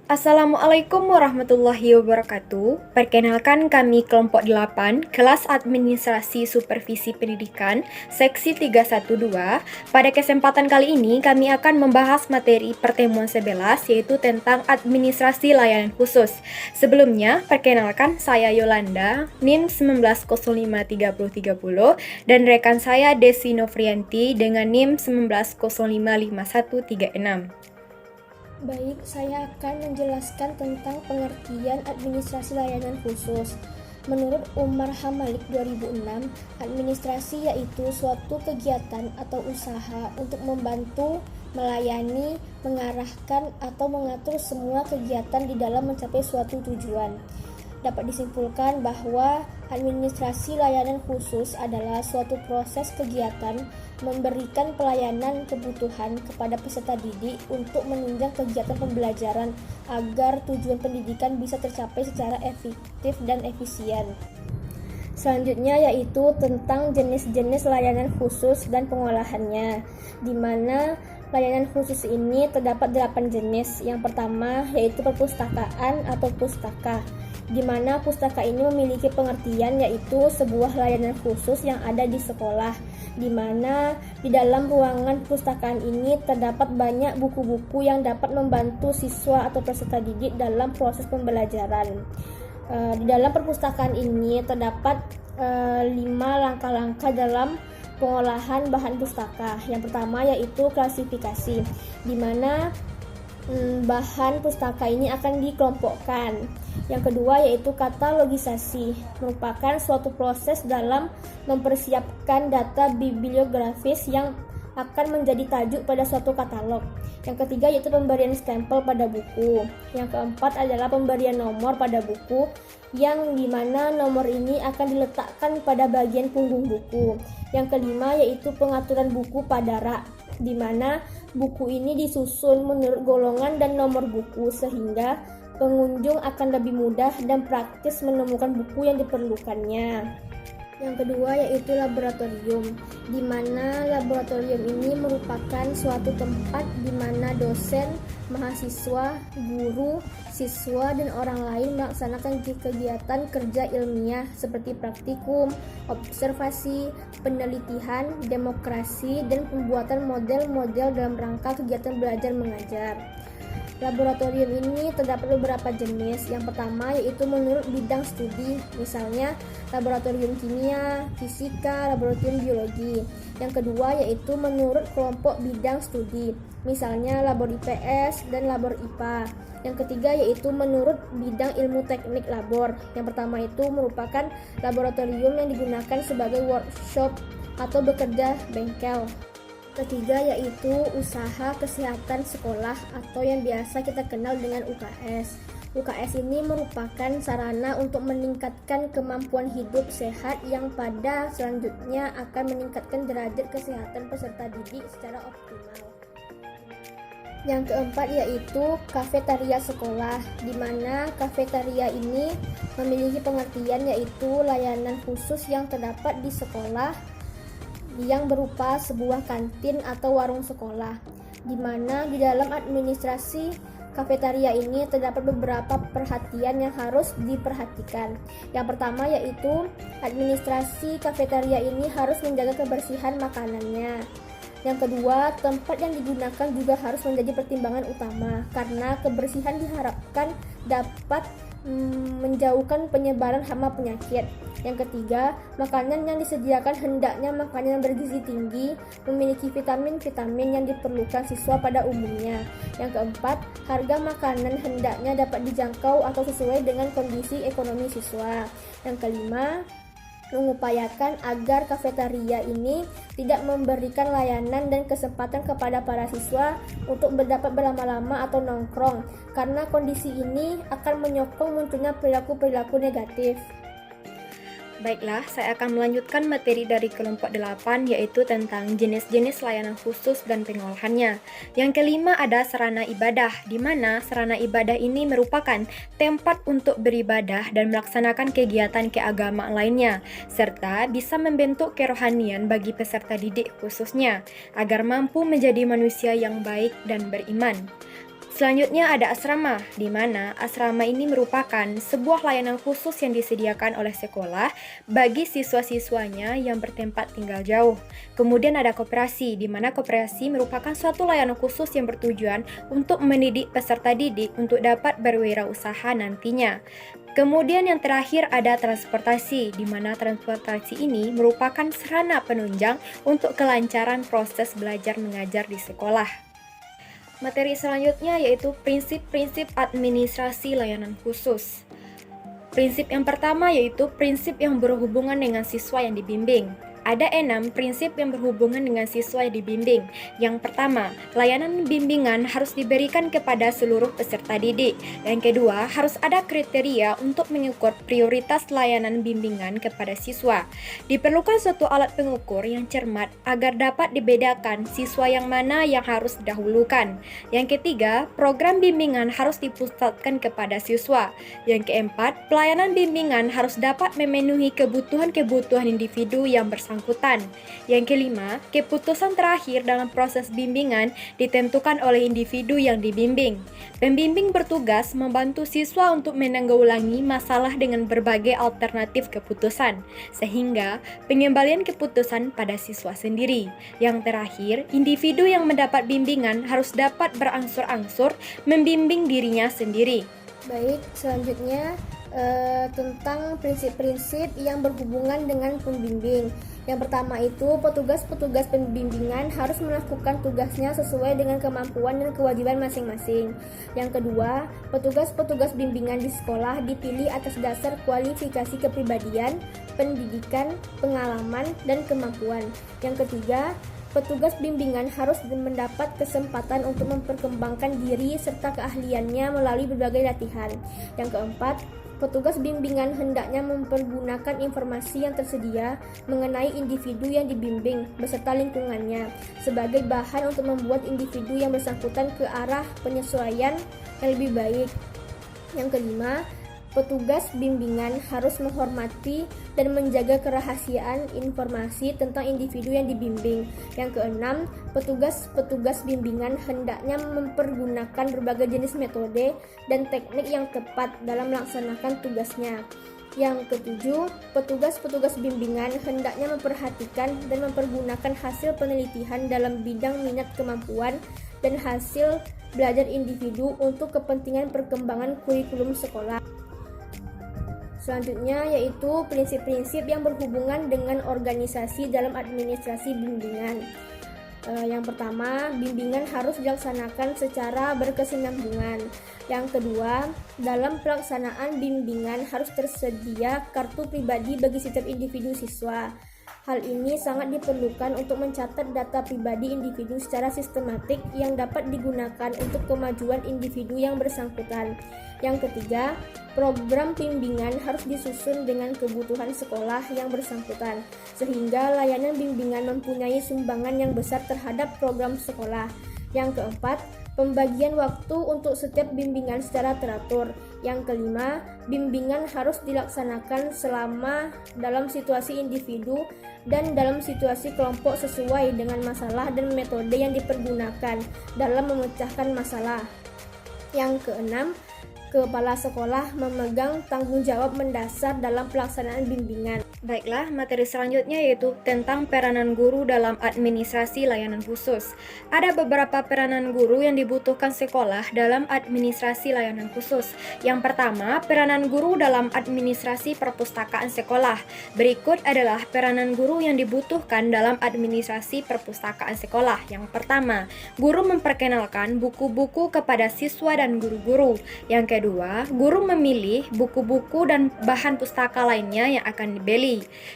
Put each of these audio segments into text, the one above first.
Assalamualaikum warahmatullahi wabarakatuh. Perkenalkan kami kelompok 8, kelas administrasi supervisi pendidikan, seksi 312. Pada kesempatan kali ini kami akan membahas materi pertemuan 11 yaitu tentang administrasi layanan khusus. Sebelumnya, perkenalkan saya Yolanda, NIM 19053030 dan rekan saya Desi Novrianti dengan NIM 19055136. Baik, saya akan menjelaskan tentang pengertian administrasi layanan khusus. Menurut Umar Hamalik 2006, administrasi yaitu suatu kegiatan atau usaha untuk membantu, melayani, mengarahkan, atau mengatur semua kegiatan di dalam mencapai suatu tujuan. Dapat disimpulkan bahwa administrasi layanan khusus adalah suatu proses kegiatan memberikan pelayanan kebutuhan kepada peserta didik untuk menunjang kegiatan pembelajaran agar tujuan pendidikan bisa tercapai secara efektif dan efisien. Selanjutnya yaitu tentang jenis-jenis layanan khusus dan pengolahannya, di mana layanan khusus ini terdapat 8 jenis. Yang pertama yaitu perpustakaan atau pustaka, di mana pustaka ini memiliki pengertian yaitu sebuah layanan khusus yang ada di sekolah, di mana di dalam ruangan perpustakaan ini terdapat banyak buku-buku yang dapat membantu siswa atau peserta didik dalam proses pembelajaran. Di dalam perpustakaan ini terdapat 5 langkah-langkah dalam pengolahan bahan pustaka. Yang pertama yaitu klasifikasi, di mana bahan pustaka ini akan dikelompokkan. Yang kedua yaitu katalogisasi, merupakan suatu proses dalam mempersiapkan data bibliografis yang akan menjadi tajuk pada suatu katalog. Yang ketiga yaitu pemberian stempel pada buku. Yang keempat adalah pemberian nomor pada buku, yang dimana nomor ini akan diletakkan pada bagian punggung buku. Yang kelima yaitu pengaturan buku pada rak, di mana buku ini disusun menurut golongan dan nomor buku sehingga pengunjung akan lebih mudah dan praktis menemukan buku yang diperlukannya. Yang kedua yaitu laboratorium, di mana laboratorium ini merupakan suatu tempat di mana dosen, mahasiswa, guru, siswa, dan orang lain melaksanakan kegiatan kerja ilmiah seperti praktikum, observasi, penelitian, demokrasi, dan pembuatan model-model dalam rangka kegiatan belajar mengajar. Laboratorium ini terdapat beberapa jenis. Yang pertama yaitu menurut bidang studi, misalnya laboratorium kimia, fisika, laboratorium biologi. Yang kedua yaitu menurut kelompok bidang studi, misalnya labor IPS dan labor IPA. Yang ketiga yaitu menurut bidang ilmu teknik labor. Yang pertama itu merupakan laboratorium yang digunakan sebagai workshop atau bekerja bengkel. Ketiga yaitu usaha kesehatan sekolah atau yang biasa kita kenal dengan UKS. UKS ini merupakan sarana untuk meningkatkan kemampuan hidup sehat yang pada selanjutnya akan meningkatkan derajat kesehatan peserta didik secara optimal. Yang keempat yaitu kafetaria sekolah, di mana kafetaria ini memiliki pengertian yaitu layanan khusus yang terdapat di sekolah yang berupa sebuah kantin atau warung sekolah, di mana di dalam administrasi kafetaria ini terdapat beberapa perhatian yang harus diperhatikan. Yang pertama yaitu administrasi kafetaria ini harus menjaga kebersihan makanannya. Yang kedua, tempat yang digunakan juga harus menjadi pertimbangan utama karena kebersihan diharapkan dapat menjauhkan penyebaran hama penyakit. Yang ketiga, makanan yang disediakan hendaknya makanan yang bergizi tinggi, memiliki vitamin-vitamin yang diperlukan siswa pada umumnya. Yang keempat, harga makanan hendaknya dapat dijangkau atau sesuai dengan kondisi ekonomi siswa. Yang kelima, mengupayakan agar kafetaria ini tidak memberikan layanan dan kesempatan kepada para siswa untuk dapat berlama-lama atau nongkrong, karena kondisi ini akan menyokong munculnya perilaku-perilaku negatif. Baiklah, saya akan melanjutkan materi dari kelompok 8 yaitu tentang jenis-jenis layanan khusus dan pengolahannya. Yang kelima ada sarana ibadah, di mana sarana ibadah ini merupakan tempat untuk beribadah dan melaksanakan kegiatan keagamaan lainnya, serta bisa membentuk kerohanian bagi peserta didik khususnya, agar mampu menjadi manusia yang baik dan beriman. Selanjutnya ada asrama, di mana asrama ini merupakan sebuah layanan khusus yang disediakan oleh sekolah bagi siswa-siswanya yang bertempat tinggal jauh. Kemudian ada koperasi, di mana koperasi merupakan suatu layanan khusus yang bertujuan untuk mendidik peserta didik untuk dapat berwirausaha nantinya. Kemudian yang terakhir ada transportasi, di mana transportasi ini merupakan sarana penunjang untuk kelancaran proses belajar mengajar di sekolah. Materi selanjutnya yaitu prinsip-prinsip administrasi layanan khusus. Prinsip yang pertama yaitu prinsip yang berhubungan dengan siswa yang dibimbing. Ada 6 prinsip yang berhubungan dengan siswa yang dibimbing. Yang pertama, layanan bimbingan harus diberikan kepada seluruh peserta didik. Yang kedua, harus ada kriteria untuk mengukur prioritas layanan bimbingan kepada siswa. Diperlukan suatu alat pengukur yang cermat agar dapat dibedakan siswa yang mana yang harus didahulukan. Yang ketiga, program bimbingan harus dipusatkan kepada siswa. Yang keempat, pelayanan bimbingan harus dapat memenuhi kebutuhan-kebutuhan individu yang bersangkutan. Yang kelima, keputusan terakhir dalam proses bimbingan ditentukan oleh individu yang dibimbing. Pembimbing bertugas membantu siswa untuk menanggulangi masalah dengan berbagai alternatif keputusan, sehingga pengembalian keputusan pada siswa sendiri. Yang terakhir, individu yang mendapat bimbingan harus dapat berangsur-angsur membimbing dirinya sendiri. Baik, selanjutnya tentang prinsip-prinsip yang berhubungan dengan pembimbing. Yang pertama itu, petugas-petugas pembimbingan harus melakukan tugasnya sesuai dengan kemampuan dan kewajiban masing-masing. Yang kedua, petugas-petugas bimbingan di sekolah dipilih atas dasar kualifikasi kepribadian, pendidikan, pengalaman, dan kemampuan. Yang ketiga, petugas bimbingan harus mendapat kesempatan untuk memperkembangkan diri serta keahliannya melalui berbagai latihan. Yang keempat, petugas bimbingan hendaknya mempergunakan informasi yang tersedia mengenai individu yang dibimbing beserta lingkungannya sebagai bahan untuk membuat individu yang bersangkutan ke arah penyesuaian yang lebih baik. Yang kelima, petugas bimbingan harus menghormati dan menjaga kerahasiaan informasi tentang individu yang dibimbing. Yang keenam, petugas-petugas bimbingan hendaknya mempergunakan berbagai jenis metode dan teknik yang tepat dalam melaksanakan tugasnya. Yang ketujuh, petugas-petugas bimbingan hendaknya memperhatikan dan mempergunakan hasil penelitian dalam bidang minat kemampuan dan hasil belajar individu untuk kepentingan perkembangan kurikulum sekolah. Selanjutnya yaitu prinsip-prinsip yang berhubungan dengan organisasi dalam administrasi bimbingan. Yang pertama, bimbingan harus dilaksanakan secara berkesinambungan. Yang kedua, dalam pelaksanaan bimbingan harus tersedia kartu pribadi bagi setiap individu siswa. Hal ini sangat diperlukan untuk mencatat data pribadi individu secara sistematik yang dapat digunakan untuk kemajuan individu yang bersangkutan. Yang ketiga, program bimbingan harus disusun dengan kebutuhan sekolah yang bersangkutan, sehingga layanan bimbingan mempunyai sumbangan yang besar terhadap program sekolah. Yang keempat, pembagian waktu untuk setiap bimbingan secara teratur. Yang kelima, bimbingan harus dilaksanakan selama dalam situasi individu dan dalam situasi kelompok sesuai dengan masalah dan metode yang dipergunakan dalam memecahkan masalah. Yang keenam, kepala sekolah memegang tanggung jawab mendasar dalam pelaksanaan bimbingan. Baiklah, materi selanjutnya yaitu tentang peranan guru dalam administrasi layanan khusus. Ada beberapa peranan guru yang dibutuhkan sekolah dalam administrasi layanan khusus. Yang pertama, peranan guru dalam administrasi perpustakaan sekolah. Berikut adalah peranan guru yang dibutuhkan dalam administrasi perpustakaan sekolah. Yang pertama, guru memperkenalkan buku-buku kepada siswa dan guru-guru. Yang kedua, guru memilih buku-buku dan bahan pustaka lainnya yang akan dibeli.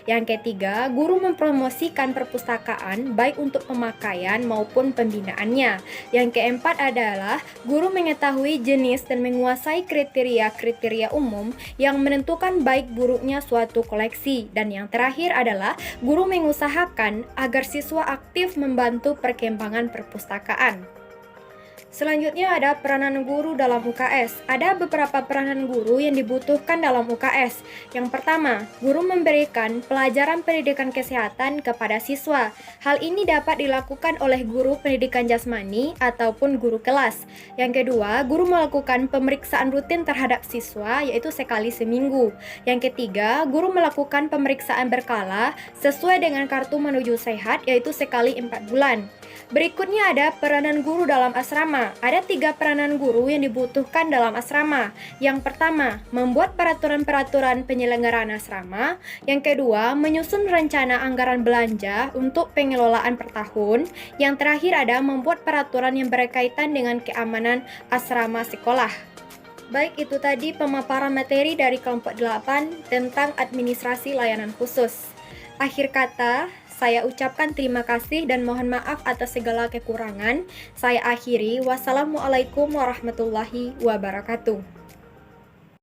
Yang ketiga, guru mempromosikan perpustakaan baik untuk pemakaian maupun pembinaannya. Yang keempat adalah guru mengetahui jenis dan menguasai kriteria-kriteria umum yang menentukan baik buruknya suatu koleksi. Dan yang terakhir adalah guru mengusahakan agar siswa aktif membantu perkembangan perpustakaan. Selanjutnya ada peranan guru dalam UKS. Ada beberapa peranan guru yang dibutuhkan dalam UKS. Yang pertama, guru memberikan pelajaran pendidikan kesehatan kepada siswa. Hal ini dapat dilakukan oleh guru pendidikan jasmani ataupun guru kelas. Yang kedua, guru melakukan pemeriksaan rutin terhadap siswa, yaitu sekali seminggu. Yang ketiga, guru melakukan pemeriksaan berkala sesuai dengan kartu menuju sehat, yaitu sekali 4 bulan. Berikutnya ada peranan guru dalam asrama. Ada 3 peranan guru yang dibutuhkan dalam asrama. Yang pertama, membuat peraturan-peraturan penyelenggaraan asrama. Yang kedua, menyusun rencana anggaran belanja untuk pengelolaan per tahun. Yang terakhir ada membuat peraturan yang berkaitan dengan keamanan asrama sekolah. Baik, itu tadi pemaparan materi dari kelompok 8 tentang administrasi layanan khusus. Akhir kata, saya ucapkan terima kasih dan mohon maaf atas segala kekurangan. Saya akhiri. Wassalamualaikum warahmatullahi wabarakatuh.